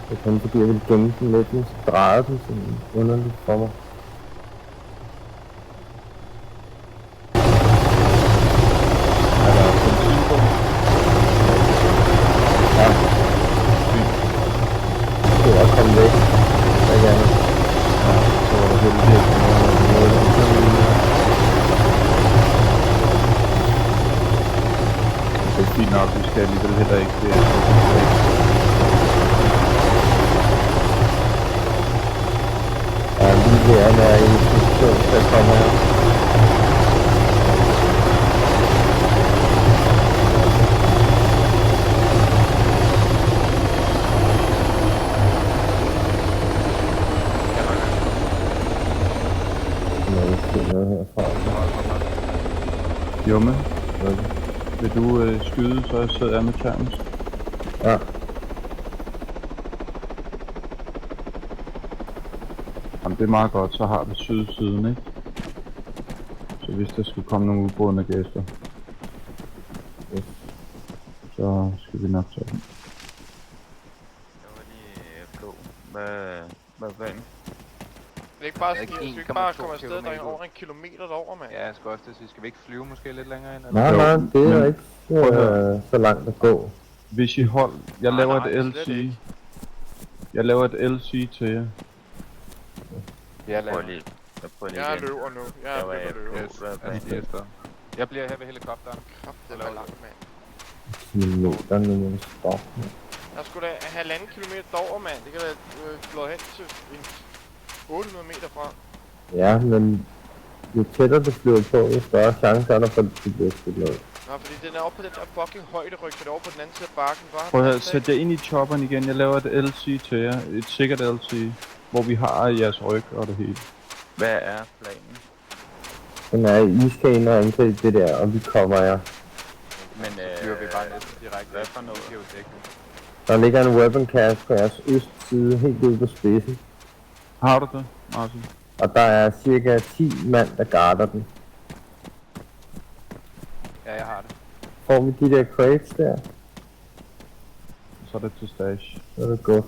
Det er kun fordi jeg vil gemme den lidt, men så drejer den sådan underligt for mig. Er der benzin på? Ja, Fint. det er også kommet væk. Hvad gerne? Ja, så var der heldig, at noget det er fint nok, vi skal alligevel heller ikke det. Ja, lige ved at være i en situation, der kommer her. Jeg vil se noget herfra. Jumme, vil du skyde, så jeg sidder med termisk? Ja. Jamen det er meget godt, så har vi sydsiden, ikke? Så hvis der skulle komme nogle udbrudende gæster, Yes. så skal vi nok tage dem. Jeg var lige på. Hvad er planen? Det er ikke bare sådan, Det er at ikke vi ikke bare 1,2 komme afsted, der er kilometer ud. over en kilometer derover, mand. Ja, jeg skal også det sige, skal vi ikke flyve måske lidt længere ind? Nej, Jo, nej, det er men- ikke Prøv at høre. så langt at gå. Hvis I hold, jeg Nej, laver nej, et slet LC. ikke. Jeg laver et LC til jer. Jeg Prøv lige. Jeg prøver lige Jeg igen. løber nu. Jeg Jeg er var begyndt at løbe. på, hvad er planen? lige efter. Jeg bliver her ved helikopteren. Kraft, det er langt, mand. Kilometer, nu må vi stoppe. Jeg skulle da 1,5 kilometer derover, mand. Det kan da flå hen til en 800 meter fra. Ja, men jo tættere du flyver på, jo større chance er der for, at du bliver skudt ned. Nå, fordi den er oppe på den der fucking højde ryg, så det er over på den anden side af bakken, var. Prøv at sætte jer ind i chopperen igen. Jeg laver et LC til jer. Et sikkert LC. Hvor vi har jeres ryg og det hele. Hvad er planen? Den er, I skal ind og angribe det der, og vi kommer jer. Men Flyver vi bare næsten direkte. hvad for noget? Geodækning. Der ligger en weapon cache på jeres østside, helt ude på spidsen. Har du det, Martin? Og der er cirka 10 mand, der guarder den. Ja, jeg har det. Får vi de der crates der, Så er det til stash. så er det godt.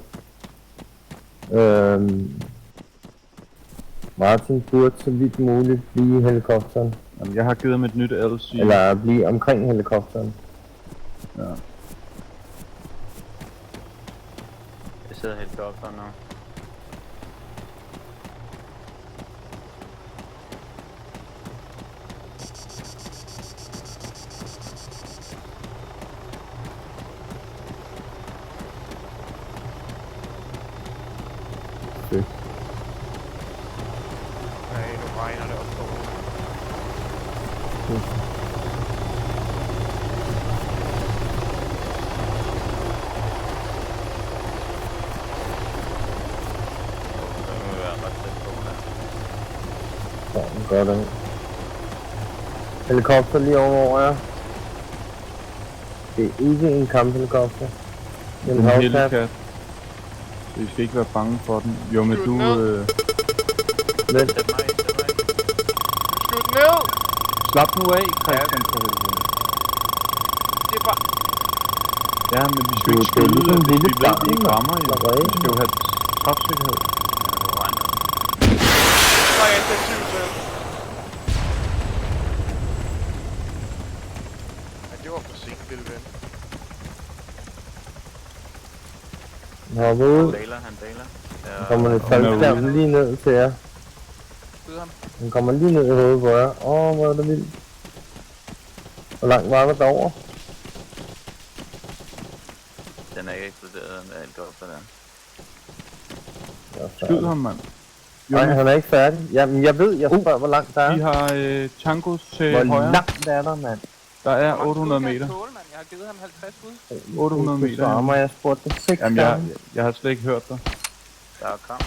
Martin burde så vidt muligt blive i helikopteren. Jamen, jeg har givet dem et nyt LC. Eller blive omkring helikopteren. Ja. Jeg sidder helt helikopteren nu. Nej, nu regner det også derovre. Så må vi være ret tæt på her. Sådan, godt af. Helikopter lige over jer. Det er ikke en kamphelikopter. Det er en En Hellcat. Hellcat. Så I skal ikke være bange for den. Jo, men Skyd du... den ned. Vent. Sæt mig ind, sæt mig ind. Du skyder den ned! Slap nu af, Christian, for helvede. Det er bare... Ja, men vi skal Du, ikke det er skyde, ligesom en hvis lille vi ved, de barn, ikke rammer, jo. der Vi skal jo have træfsikkerhed. Der er initiativ til. Ja, det var for sent, lille ven. Hopper ud. Han daler, han daler. Der kommer lidt Kom med faldskærm lige ned til jer. Skyd ham. Den kommer lige ned i hovedet på jer. Hvor er det vildt. Hvor langt var der derovre? Den er ikke eksploderet med helikopter der. Skyd ham, mand. Jo, Nej, men han er ikke færdig. Jamen, jeg ved, jeg spørger, hvor langt der er. vi har tangos til Hvor højre. langt er der, mand? Der er Hvor mange 800 skud kan han meter. tåle, mand? Jeg har givet ham 50 skud. 800 meter. Så rammer jeg spurgte dig 6 Jamen, gange. jeg har slet ikke hørt dig. Der er kram.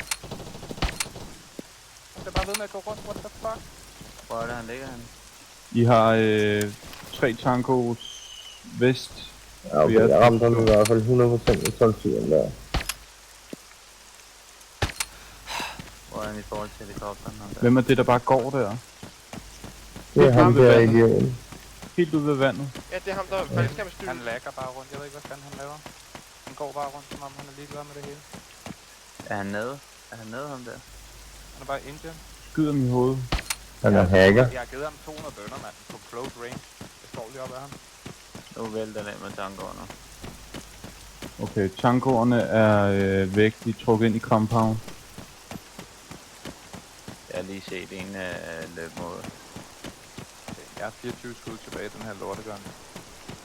Jeg er bare ved med at gå rundt. What the fuck? Hvor er det, han ligger henne? I har 3 tangos vest. Ja, okay, jeg ramte ham i hvert fald 100% i 12-tyren der. Hvor er han i forhold til helikopteren? Ham der? Hvem er det, der bare går der? Det er ham ude ved der vandet. idioten. Helt ude ved vandet. Ja, det er ham, der er faldskærmsstyr. Han lagger bare rundt. Jeg ved ikke, hvad fanden han laver. Han går bare rundt, som om han er ligeglad med det hele. Er han nede? Er han nede ham der? Han er bare Indian. Skyd ham i hovedet. Han er hacker. Jeg har givet ham 200 bønner, mand, på close range. Jeg står lige op af ham. Nu vælter den med tangoerne. Okay, tangoerne er væk. De er trukket ind i compound. Jeg har lige set en løb mod. Okay, jeg har 24 skud tilbage i den her lortegun.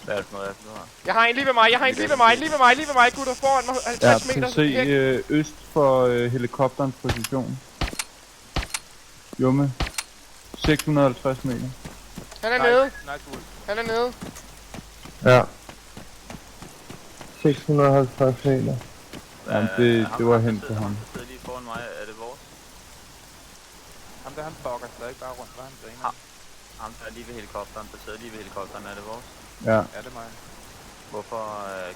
Hvad er det for noget, du har? Jeg har en lige ved mig, lige ved mig, gutter, foran mig, 50 Ja, meter. kan se øst for helikopterens position. Jumme. 650 meter. Han er nede, Nice wood. han er nede. Ja. 650 meter. Jamen, det var hen til ham. Der sidder lige foran mig. Er det vores? Ham der, han fucker stadig bare rundt, hvad han griner. Ha. Ham der er lige ved helikopteren. Der sidder lige ved helikopteren. Er det vores? Ja. Er det mig? Hvorfor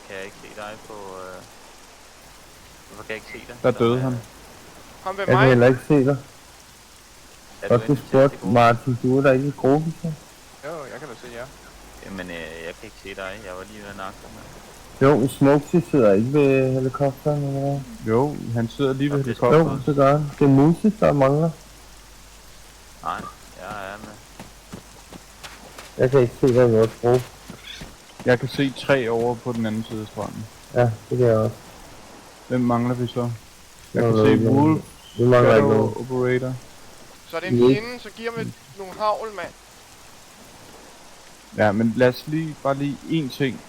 kan jeg ikke se dig på... Hvorfor kan jeg ikke se dig? Der døde han. Ham ved Jeg kan mig. heller ikke se dig. Er du Og du inviteret til spurgte gruppen? Martin, du er der ikke i gruppen, så? Jo, jeg kan da se jer. Jamen, jeg kan ikke se dig. Jeg var lige ved at nakke dig. Jo, Smokesy sidder ikke ved helikopteren, eller hvad? Jo, han sidder lige ved Og det skal helikopteren. Jo, det gør han. Det er Musi, der mangler. Nej, jeg er med. Jeg kan ikke se dig i vores gruppe. Jeg kan se 3 over på den anden side af stranden. Ja, det kan jeg også. Hvem mangler vi så? Jeg Nå, kan se nå, Wolf, Vi mangler ikke Shadow nogen. Operator. Så er det en fjende, så giver mig nogle havl, mand. Ja, men lad os bare lige én ting.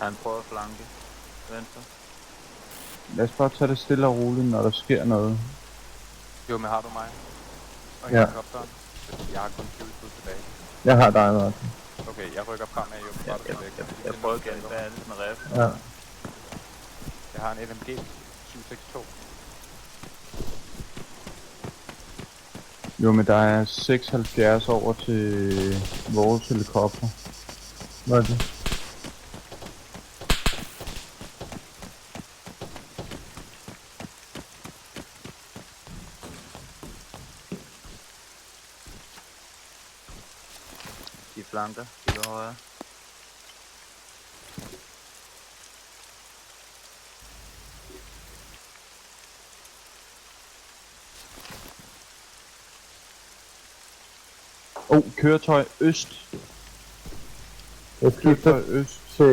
Han prøver at flanke. Venstre. Lad os bare tage det stille og roligt, når der sker noget. Jo, men har du mig? Og Ja. helikopteren? Fordi jeg har kun 20 skud tilbage. Jeg har dig, Martin. Okay, jeg rykker fremad, jo. Jeg, Bare du jeg, er væk. jeg, jeg prøver igen. Hvad er det med ref? Ja. Jeg har en LMG 762. Jo, men der er 76 over til vores helikopter. Hvad er det? De flanker. Kigger højre. Køretøj øst. Jeg skifter Køretøj øst. til...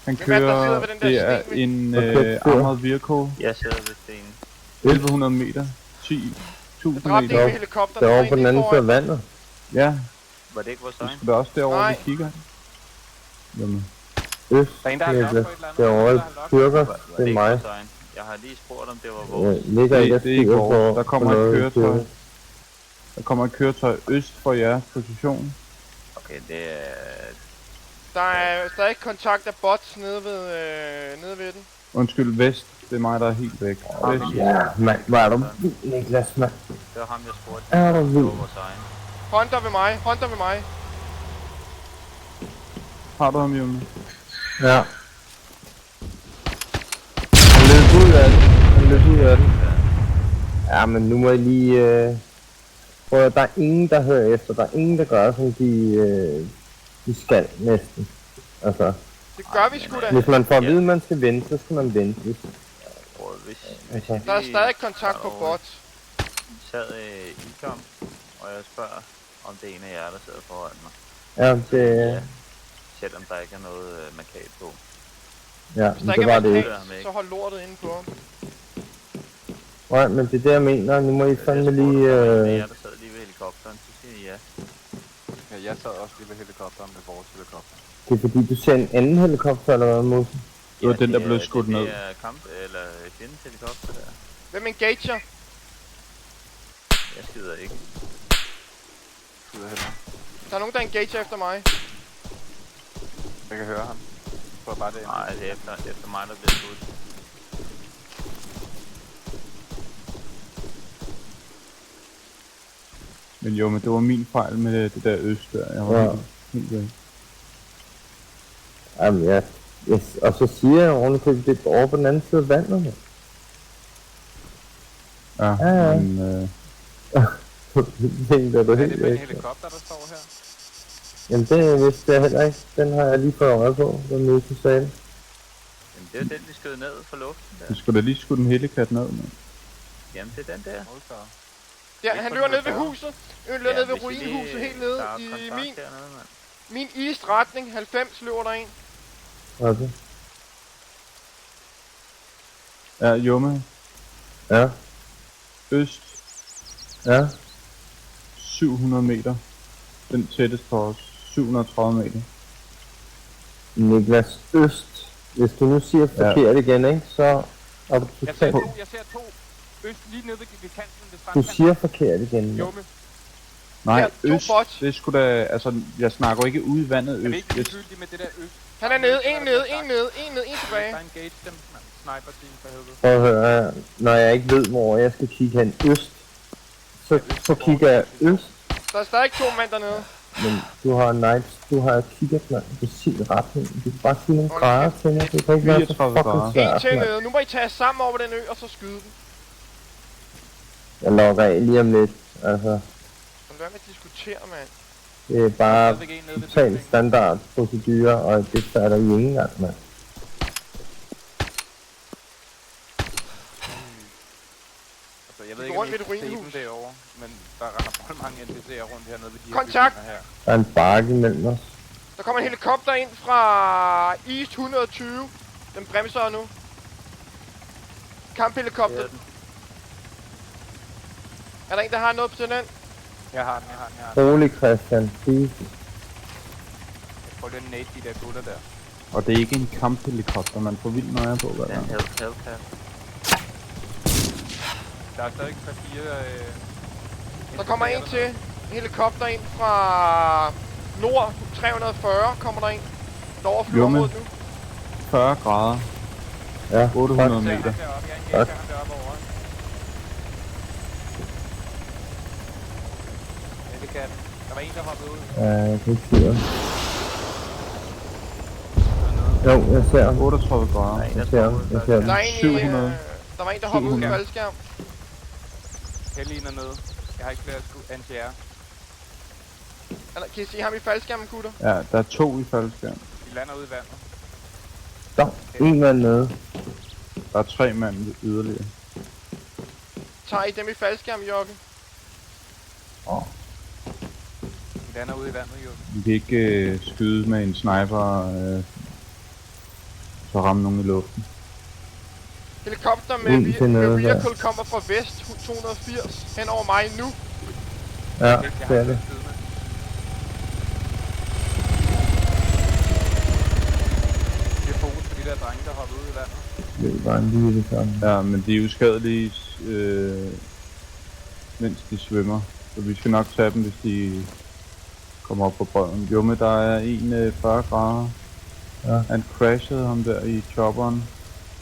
Han Hvem er det, der sidder kører... ved den der Det er sten? en Okay, armored vehicle. Jeg sidder ved stenen. 1100 meter. 10.000 Jeg dræbte en meter. ved helikopteren. derovre der på den var en anden lige side af foran. vandet. Ja, Var det ikke vores vi egen? skal da også derover, Nej. vi kigger. Jamen, Øst, Der er en, der har nok Niklas. på et eller andet. Derovre i Der har nok. Kyrker. Var Det er ikke mig. vores egen? Jeg har lige spurgt, om det var vores. Ligger ikke og det er ikke styrer vores. på... Der kommer på et noget køretøj. styre. Der kommer et køretøj øst for jeres position. Okay, det er... Der er stadig kontakt af bots nede ved den. Undskyld, vest. Det er mig, der er helt væk. Vest. Ja, mand. Hvor er du vild, Niklas, mand. Det var ham, jeg spurgte. Er du Det vild? var vores egen. Hunter ved mig, Hunter ved mig. Har du ham, Jumme? Ja. Han løb ud af det. Han løb ud af det. Ja, men nu må jeg lige... Prøv at der er ingen, der hører efter. Der er ingen, der gør, som de skal næsten. Altså, Det gør vi sgu da. hvis man får at vide, at man skal vente, så skal man vente. Hvis, Og hvis Altså. I Der er lige stadig kontakt på tager over- bots. sad i kamp, og jeg spørger, om det er en af jer, der sidder foran mig. ja, Ja, det... selvom der ikke er noget markat på. Ja, Hvis der men ikke det var er det ikke. markat, så hold lortet inde på ham. Nej, men det er det, jeg mener. Nu må I fandme Jeg spurgte, lige... om der var en af jer, der sad lige ved helikopteren, så siger I ja. Ja, jeg sad også lige ved helikopteren med vores helikopter. Det er fordi, du ser en anden helikopter, eller hvad, Mose? Det var den, der er- blev skudt ned. Det er kamp, eller fjendens helikopter der. Hvem engager? Jeg skider ikke. Skyder heller. Der er nogen, der engager efter mig. Jeg kan høre ham. Jeg tror bare det er Nej, det er efter mig, der bliver skudt. Men jo, men det var min fejl med det der øst der. Jeg var Ja. helt væk. Jamen, ja. Yes. Og så siger jeg ovenikøbet, det er over på den anden side af vandet. mand. Ja, Ja. men Tænkte du Er det helt med en væk. helikopter, der står her? Jamen, det vidste jeg heller ikke. Den har jeg lige fået øje på, hvad Mose sagde. Jamen, det er jo den, vi skød ned fra luften der. Du skulle da lige skudt en helikat ned, mand. Jamen, det er den der. Modtager. Ja, Ikke han på løber den ned ved derovre. huset. Han løber ned ved ruinhuset helt nede Der er i kontakt min, dernede, mand. min east retning. 90 løber der en. Okay. Ja, Jumme. Ja, Øst. ja. 700 meter. Den tætteste på os. 730 meter. Niklas Øst. Hvis du nu siger forkert igen, ikke? Så er du Jeg ser totalt... to, øst lige nede ved kanten, ved Du strandkanten. siger forkert igen. Jumme. Nej, Ja, to øst. bots. Det skulle da... Altså, jeg snakker jo ikke ude i vandet Er vi øst. ikke Hvis, ligegyldige med det der øst? Han er nede, en nede, en nede, en nede, en tilbage. Der er engage dem, mand. Sniper team for helvede. Prøv at høre, når jeg ikke ved, hvor jeg skal kigge hen øst, så kigger jeg øst, Der er stadig 2 mand dernede. men du har nights, du har kigget, mand, på sin retning. Du kan bare sige nogle Hold grader til mig, det kan ikke være så 34 grader. fucking En svært, til mand. nede. Nu må I tage jer sammen over på den ø, og så skyde dem. Jeg logger af lige om lidt, altså, Men hvad med at diskutere, mand? det er bare Stadigvæk en nede ved totalt bygningen. standard procedure, og det fatter I ikke engang, mand. Altså, jeg ved Vi ikke, går om I rundt ved kan et se dem ruinhus. derovre, men der render vold mange NPC'er rundt hernede ved de Kontakt. her bygninger her. Der er en bakke imellem os. Der kommer en helikopter ind fra East 120. Den bremser nu. Kamphelikopter. Er der en, der har noget på den? Jeg har den. Rolig, Christian, please. Jeg prøver lige at nade de der gutter der. og det er ikke en kamphelikopter, man får vildt nøje på, hvad Det der er en er. Hellcat. Der er stadig 3-4... Der kommer en til. Helikopter ind fra nord 340 kommer der en. Der overflyver Jumme. området nu. 40 grader, Ja, 800 fuck. meter. Jeg engager ham deroppe over. Helicat. Der var en, der hoppede ud. Ja, jeg kan ikke se ham. Jo, jeg ser ham. 38 grader. Nej, Jeg ser ham, jeg ser ham. Der er en i, 700. der var en, der hoppede ud i 700. faldskærm. Helien er nede. Jeg har ikke flere NTR. Kan I se ham i faldskærmen, gutter? Ja, der er 2 i faldskærm. De lander ude i vandet. Der en mand nede. Der er 3 mand yderligere. Tager I dem i faldskærm, Jokke? De lander ude i vandet, jo. Vi kan ikke skyde med en sniper, så ramme nogen i luften. Helikopter med, Ind til med nede der. vehicle kommer fra vest 280 hen over mig nu. Ja, Jeg det har er det. skyde med. Det er fokus på de der drenge, der hopper ud i vandet. Det er bare lige det samme. Ja, men de er uskadelige, mens de svømmer. Så vi skal nok tage dem, hvis de kommer op på brøden. Jo, men der er en 40 grader. Ja. Han crashede ham der i chopperen.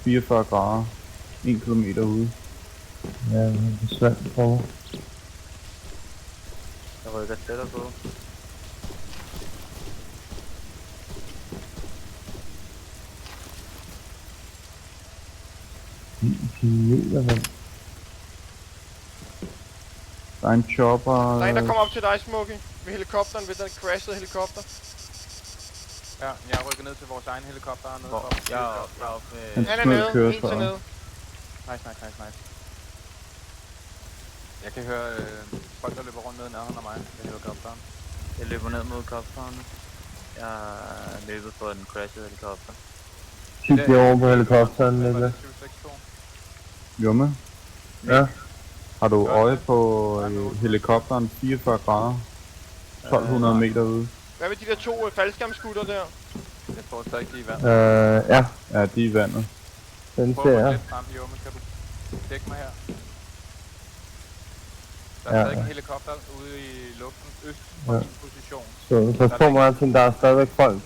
44 grader. 1 kilometer ude. Ja, det er svært for mig. Jeg rykker tættere på. Kilometer, mand. Der er en chopper. Der er en, der kommer op til dig, Smokey. Ved helikopteren, ved den crashede helikopter. Ja, jeg er rykket ned til vores egen helikopter hernede. Hvor? for- Jeg er oppe med... Han Han er smed nede, en køretøjet. til nede. Nice. Jeg kan høre folk, der løber rundt ned i nærheden af mig med helikopteren. Jeg løber ned mod kopteren. Jeg er løbet på en crashed helikopter. Kig lige over på helikopteren, Niklas. 762. Jumme, Ja, har du øje på helikopteren 44 grader? 1200 meter ude. Hvad med de der 2 faldskærmskutter der? Jeg tror stadig, de er i vandet. ja, Ja, de er i vandet. den Prøv ser at gå jeg. lidt frem, Jumme. Kan du dække mig her? Der Ja, er stadig ja. en helikopter ude i luften øst Ja. for din position. Så pas på, Martin, der er stadigvæk folk,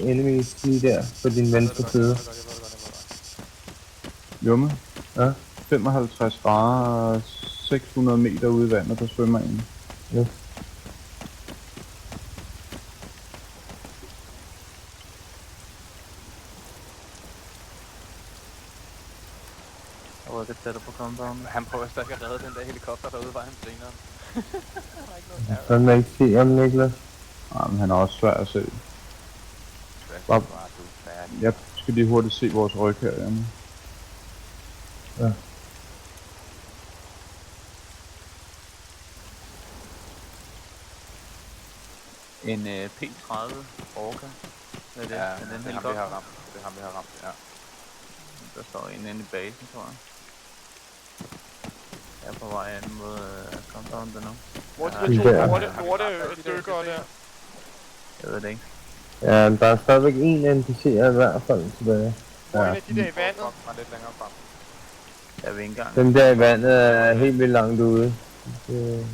enemies lige der på din venstre side. Jumme? Ja. 55 grader, 600 meter ude i vandet, der svømmer en. Yes. Jeg rykker tættere på compound. Han prøver stadig at redde den der helikopter derude, var han senere. Så man ikke se om Niklas. Nej, men han er også svær at se. Var du færdig? Jeg skal lige hurtigt se vores ryg her, Janne. Ja. En P30 Orca. Hvad er det? Ja, er den det er ham, vi helikopter? har ramt. Det er ham, vi har ramt, ja. Der står en inde i basen, tror jeg. Jeg er på vej ind mod compounden nu. Hvor er Ja, de der der. to lorte dykkere der? Jeg ved det ikke. Ja, der er stadigvæk en NPC'er i hvert fald tilbage. Hvor er Ja. en af de der i vandet? Fuck mig lidt længere frem. Jeg er ved indgangen. Den der i vandet er helt vildt langt ude. Det...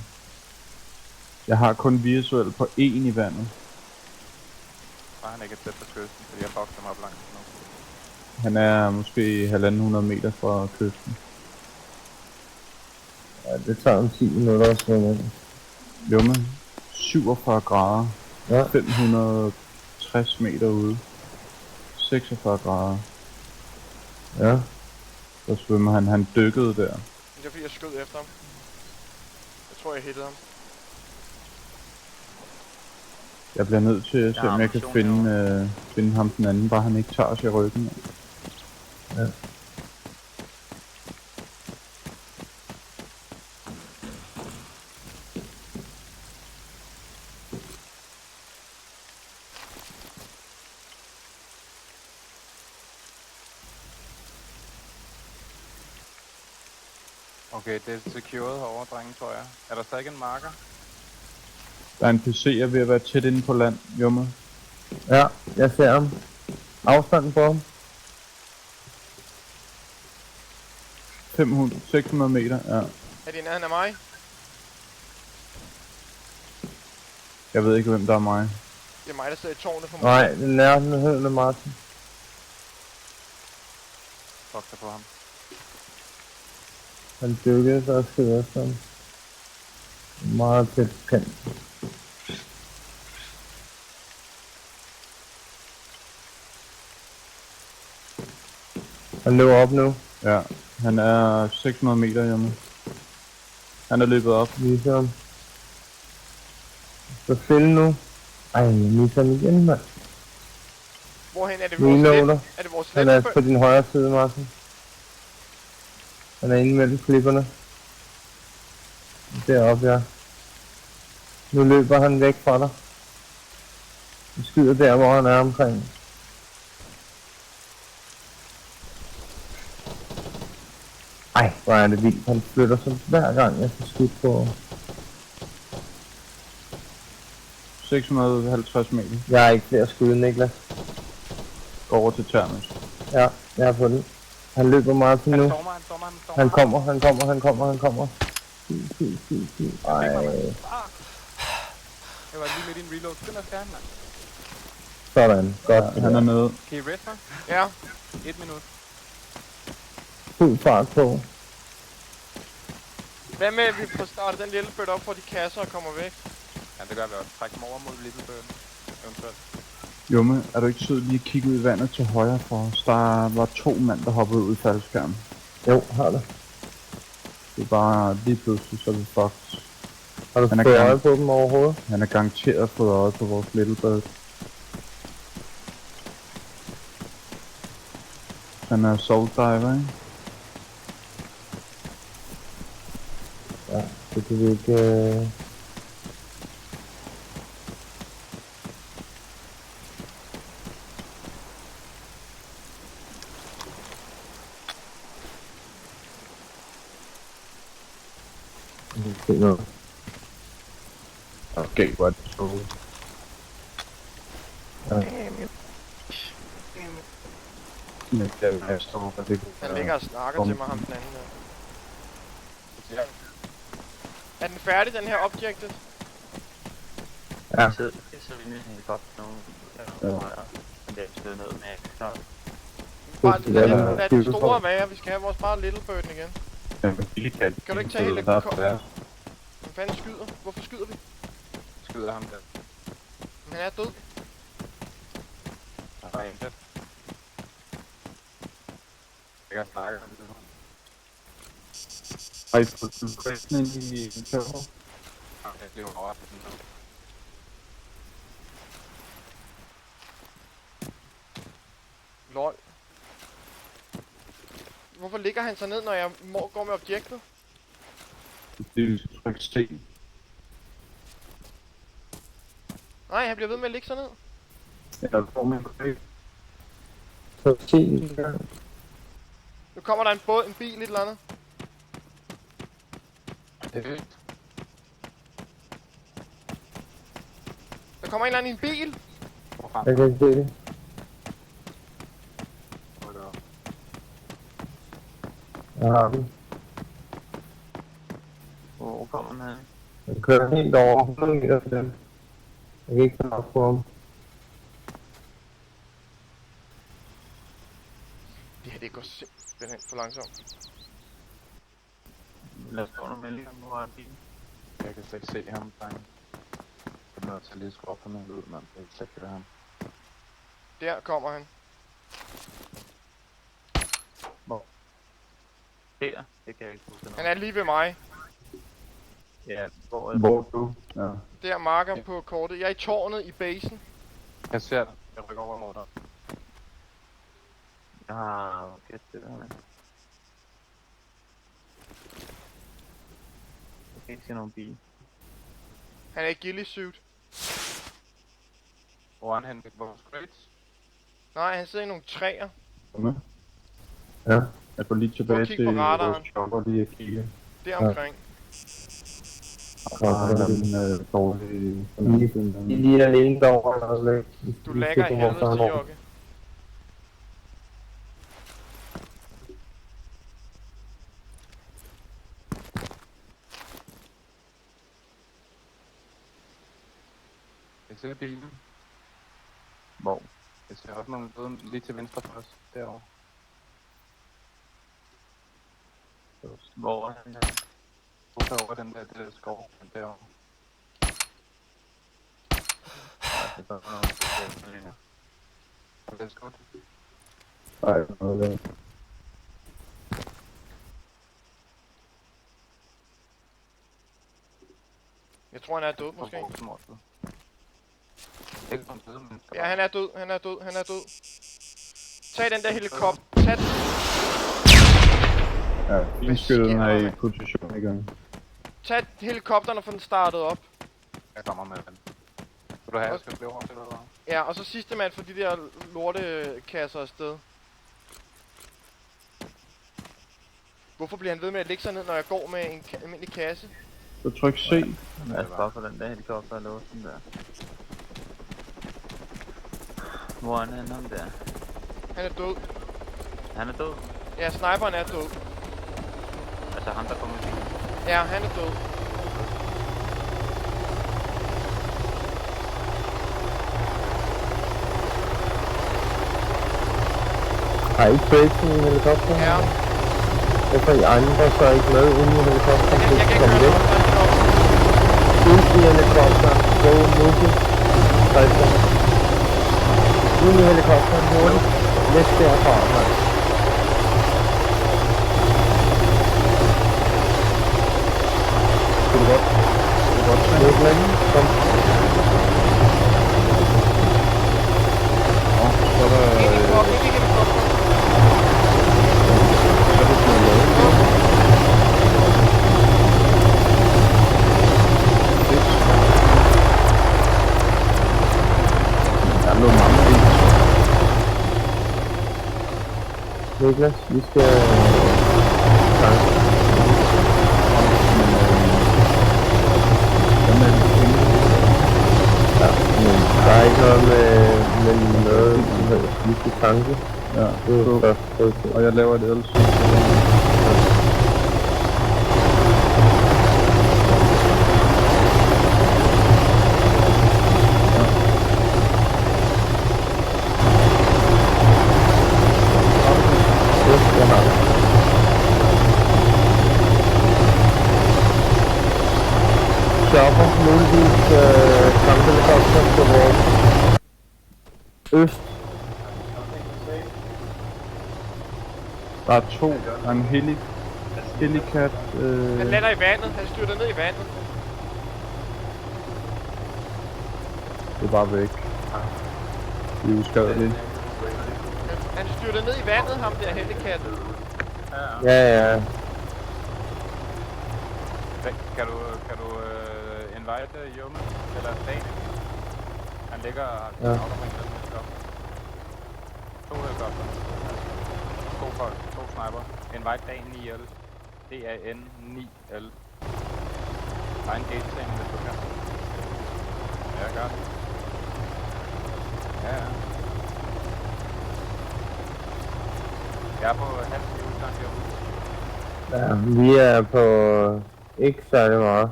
Jeg har kun visuel på en i vandet. Og han ikke er tæt på kysten, fordi jeg bokser ham op langt nu. Han er måske 150 meter fra kysten. Ja, det tager om 10 minutter at svømme ind. Lumme, 47 grader, Ja. 560 meter ude, 46 grader. Ja. Så svømmer han. Han dykkede der. Det er fordi jeg skød efter ham. Jeg tror jeg hittede ham. Jeg bliver nødt til at se, om jeg kan finde ham den anden, bare han ikke tager os i ryggen. Ja. Okay, det er secured herovre, drenge, tror jeg. Er der stadig en marker? Der er en PC, jeg er ved at være tæt inde på land, Jumme. Ja, jeg ser ham. Afstanden på ham. 600 meter, ja. Er det i nærheden af mig? Jeg ved ikke, hvem der er mig. Det er mig, der sidder i tårnet for mig. Nej, den er den højde Martin. Bokser på ham. Han dykkede der og skød efter ham. Meget tæt kant. Han løber op nu. Ja, han er 600 meter, Jumme. Han er løbet op. Viser ham. Så stille nu. Ej, jeg misser ham igen, mand. Hvorhen er det vores Reloader. Er det vores Han er letbø? på din højre side, Martin. Han er inde mellem klipperne. Deroppe, ja. Nu løber han væk fra dig. Du skyder der, hvor han er omkring. Ej, hvor er det vildt. Han flytter sig hver gang, jeg får skudt på. 650 meter. Jeg har ikke flere skud, Niklas. Går over til Ternus. Ja, jeg har fået den. Han løber meget til nu. Han stormer. Han kommer. Ej. Jeg var lige midt i en reload. Skynd dig skærmen, mand. Sådan. Godt. Ja, han er nede. Kan I rest mig? Ja. 1 minut. Fuld fart på. Hvad med, at vi får startet den lille bøtte op for de kasser og kommer væk? Ja, det gør vi også. Træk dem over mod Little Bird. Eventuelt. Jumme, er du ikke sød lige at kigge ud i vandet til højre for os? Der var 2 mand, der hoppede ud i faldskærmen. Jo, har det. Det er bare lige pludselig, så er vi fucked. Har du Han er fået gang- øje på dem overhovedet? Han er garanteret fået øje på vores Little Bird. Han er soul diver, ikke? Ja, det kan vi ikke... Se noget. Okay, godt. Han ligger og snakker til mig, ham den anden der. Er den færdig, den her objected? Ja. Jeg sidder inde i en helikopter nu. Ja. Men det er stødt ned med. Så Bare Det er lad der- den store være, vi skal have vores bare Little Bird igen. Kan du ikke tage helikopter? Hvem fanden skyder? Hvorfor skyder vi? Skyder ham der. Han er død. Der er en tæt. Jeg kan snakke om det. Har I fået questen ind i server? Okay, det er jo overrasket. Lol. Hvorfor ligger han så ned, når jeg går med objektet? Det er tryk C. Nej, han bliver ved med at ligge så ned. Jeg får min kollega. Så se en gang. Nu kommer der en båd, en bil, et eller andet. Der kommer en eller anden i en bil. Jeg kan ikke se det. Jeg har den. Hvor kommer han? Jeg kører helt over 100 meter til den. Jeg kan ikke komme op på ham. Det her, det går simpelthen for langsomt. Lad os få nogle meldinger, hvor er bilen? Jeg kan slet ikke se ham, drenge. Jeg er nødt til lige at skrue op på min lyd, mand. Jeg kan slet ikke høre ham. Der kommer han. Her? Det kan jeg ikke huske. Han er lige ved mig. Ja, hvor er Hvor er du? Ja. Der marker på kortet. Jeg er i tårnet i basen. Jeg ser dig. Jeg rykker over mod dig. Jeg har gæt det der, men... Jeg kan ikke se nogen bil. Han er i ghillie-suit. Hvor er han henne? Vores crates? Nej, han sidder i nogle træer. Kom med. Ja. Jeg går lige tilbage kig til på radaren. vores shopper lige at kigge. Der omkring. Og der er en dårlig fornemmelse. De er lige alene derovre. Du lægger i helvede til, Jokke. Jeg ser bilen. Hvor? Jeg ser også nogle både lige til venstre for os. Derovre. Hvor er han? Hvorfor over den der, det der skov derovre? Det er bare noget, der er Og det er skot. Nej, noget der. Jeg tror, han er død, måske. Ikke som død, men... Ja, han er død, han er død, han er død. Tag den der helikopter. Tag den. Ja, finskytten er i position igen. Tag helikopteren og få den startet op. Jeg kommer med den. Vil du have, at jeg skal blive over til det, eller? Ja, og så sidste mand for de der lortekasser afsted. Hvorfor bliver han ved med at lægge sig ned, når jeg går med en almindelig kasse? Så tryk C. Lad os bare få den der helikopter og låse den der. Hvor er han ham der? Han er død. Han er død. Ja, sniperen er død. Altså ham der kommer ud. Ja, han er død. Har I ikke breaking i helikopteren? Ja. Hvorfor er I andre så ikke med inde i helikopteren? Jeg kan ikke Kom høre væk. noget. Ud i helikopteren. Go, Muki. Rejse. Ud i helikopteren hurtigt. Læs derfra, mand. Det er godt. Det er godt. Læg længe. Kom. Så er der... Ind i helikopteren. Så er der sådan noget der er noget mange vis. Niklas, vi skal... tanke. Hvad med de penge? Ja, men der er ikke noget med noget, som helst. Vi skal tanke. Ja, Det er jo først prioritet. og jeg laver et ellers. Jeg har det. Chopper, muligvis kamphelikopter på vores øst. Der er to. Der er en helicat. Han lander i vandet. Han styrter ned i vandet. Det er bare væk. Det er uskadeligt. Han styrter ned i vandet, ham der helikatten. Ja. Kan du invite Jome? Eller Daniel? Han ligger og har Ja. aflevering den med stop. 2 helikopter. 2 folk, 2 sniper. Invite Dan 9L. DAN 9L. Der er en gate-ting, hvis du kan. Ja, jeg gør det. Ja. Jeg er på halv i udgang, Jome. Ja, vi er på ikke særlig meget.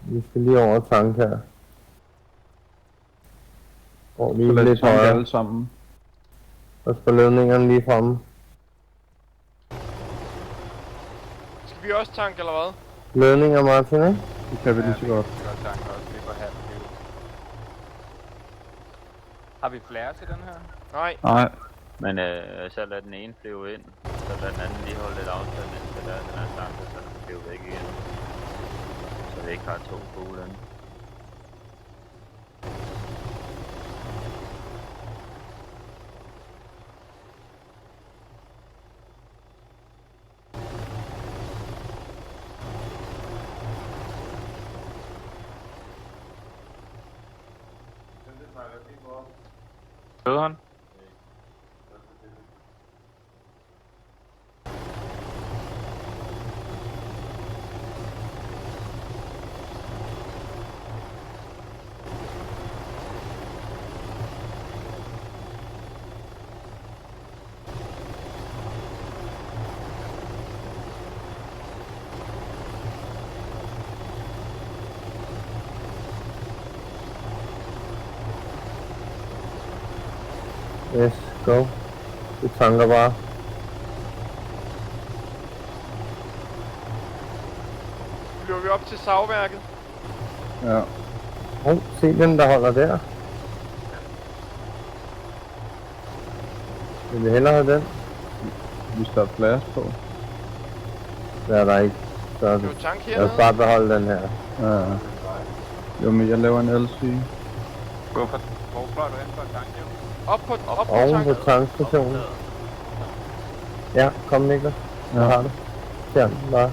Vi skal lige over tank her. Og Så lige lad lidt tanke højere. alle sammen. Og så ledningerne lige fremme. Skal vi også tanke, eller hvad? Ledninger, Martin, ikke? Det kan vi lige så godt. Vi kan godt tanke også lige på halv liv. Har vi flere til den her? Nej. Nej, Men så lad den ene flyve ind, så lad den anden lige holde lidt afstand, indtil der den er tanket, så den flyver væk igen. Så vi ikke har 2 fugle inde. Døde han? Yes, go. Vi tanker bare. Flyver vi op til savværket? ja. Se den, der holder der. Vil vi hellere have den? Hvis der er flash på. Det er der ikke. Så Skal vi tanke jeg hernede? vil bare beholde den her. Ja. Jo, men jeg laver en LC. Hvor fløj du hen for at tanke, Jome? Op på Oven på tanken. tankstationen. Ja, kom Niklas. Jeg har det. Fjern den bare.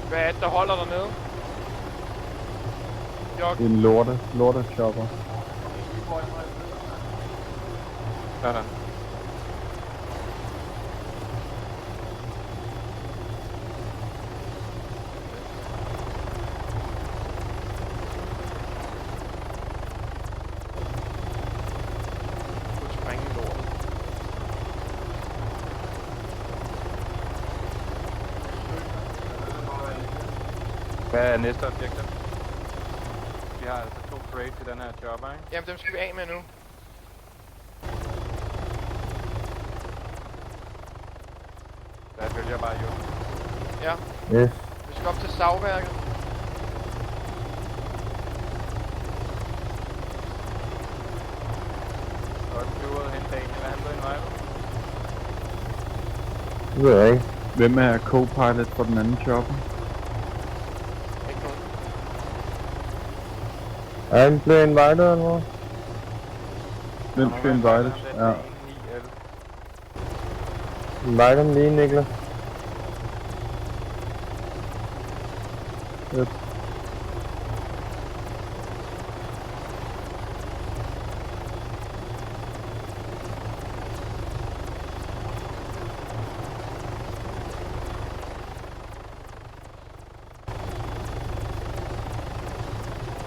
Hvad er det, der holder dernede? Jok. Det er en lorte chopper. Sådan. Kunne springe lortet. Hvad er næste objekt? Vi har altså 2 trades i den her chopper, ikke? Jamen, dem skal vi af med nu. Så jeg følger bare Jome. Ja, Yes. vi skal op til savværket. Og den flyver ud hen Daniel, er han blevet invited? Det ved jeg ikke. Hvem er co-pilot for den anden chopper? Ikke noget. Er han blevet invited eller hvad? Hvem skal invites? Ja. 9L. Invite dem lige, Niklas. Yep.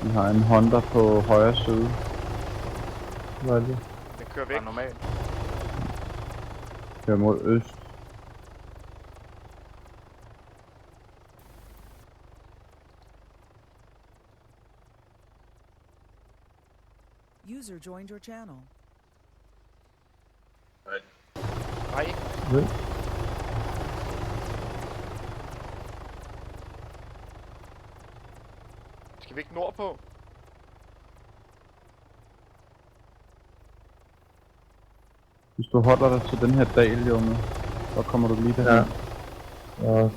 Vi har en Honda på højre side. Hvad er det? Den kører væk. Var normalt. Kører mod øst. User joined your channel. Nej. Mm. Skal vi ikke nordpå? Hvis du holder dig til den her dal, Junge, Så kommer du lige Ja. derhen. Og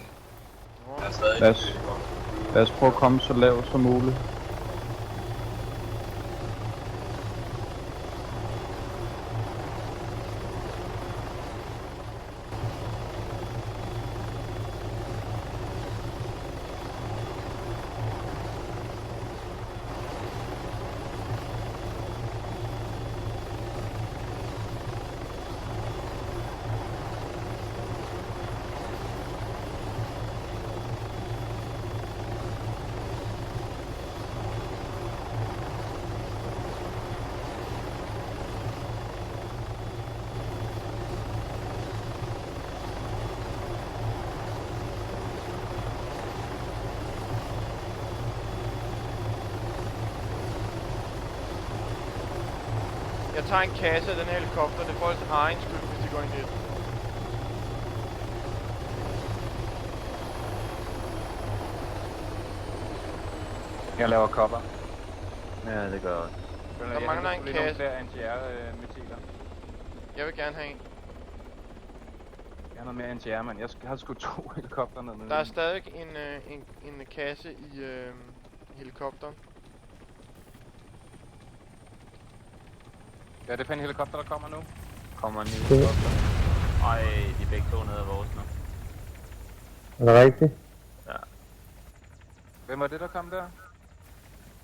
Lad os prøve at komme så lavt som muligt. Jeg tager en kasse af den her helikopter. Det får altså egen skyld, hvis de går ind i det. Jeg laver cover. Ja, det gør jeg også. Der mangler en kasse. flere anti-air-missiler. Jeg vil gerne have en. Jeg har noget mere anti-air, men jeg har sgu 2 helikopter nede. Der er stadig en kasse i helikopteren. Ja, det er en helikopter, der kommer nu. Kommer en ny helikopter. Ej, de er begge to nede af vores nu. er det rigtigt? Hvem var det, der kom der?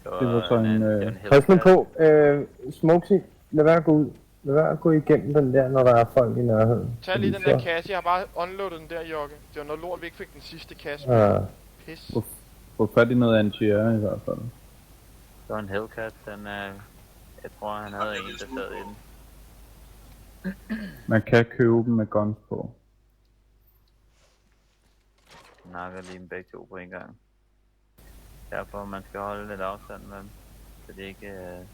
Det var så en, Pas nu på, Smokesy, lad være at gå ud. Lad være at gå igennem den der, når der er folk i nærheden. Tag lige den der kasse. Jeg har bare unloadet den der, Jokke. Det var noget lort, vi ikke fik den sidste kasse med. Ja. Pis. få fat i noget anti-air i hvert fald. Der var en Hellcat, den jeg tror han havde en, der sad i den. Man kan købe dem med guns på. Nakker lige dem begge to på en gang. Derfor man skal holde lidt afstand med dem. Så det ikke...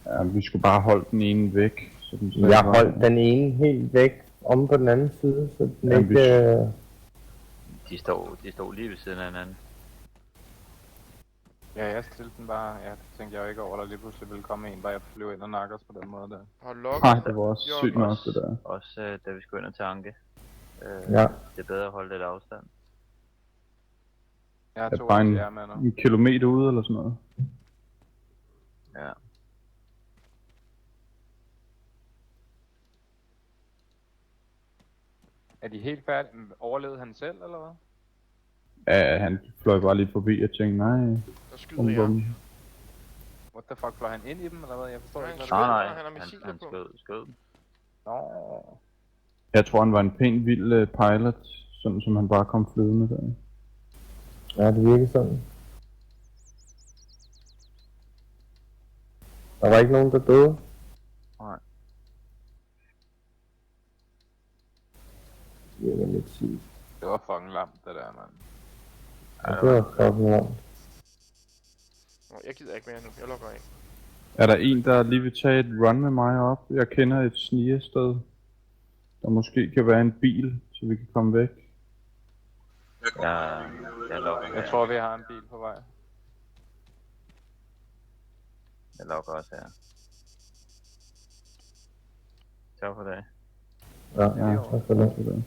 Ja, vi skulle bare holde den ene væk. Så den Jeg holdt den ene helt væk om på den anden side, så den Ja, ikke... De står lige ved siden af hinanden. Ja, jeg stillede den bare. Ja, det tænkte jeg jo ikke over, der lige pludselig ville komme en, der jeg flyver ind og nakker os på den måde der. Har du lukket? Nej, det var også Jo, sygt nok det der. Også da vi skulle ind og tanke. Ja. Det er bedre at holde lidt afstand. Jeg har Det er 2 bare anti-air med nu. en kilometer ude eller sådan noget. Ja. Er de helt færdige? Overlevede han selv, eller hvad? Ja, han fløj bare lige forbi og tænkte, nej, Der skyder jeg. bum. What the fuck, fløj han ind i dem, eller hvad? Jeg forstår Nej, ikke, hvad skød. Nej, han har missiler han på. skød dem. Nå. Jeg tror, han var en pæn vild pilot, sådan som han bare kom flydende der. Ja, det virker sådan. Der var ikke nogen, der døde. Nej. Det virker lidt sygt. Det var fucking lamt, det der, mand. Ja, det var fucking langt. Nå, jeg gider ikke mere nu. Jeg lukker af. Er der en, der lige vil tage et run med mig op? Jeg kender et snigested. Der måske kan være en bil, så vi kan komme væk. Jeg lukker. Jeg tror, vi har en bil på vej. Jeg lukker også her. Tak for det. Ja, tak for det.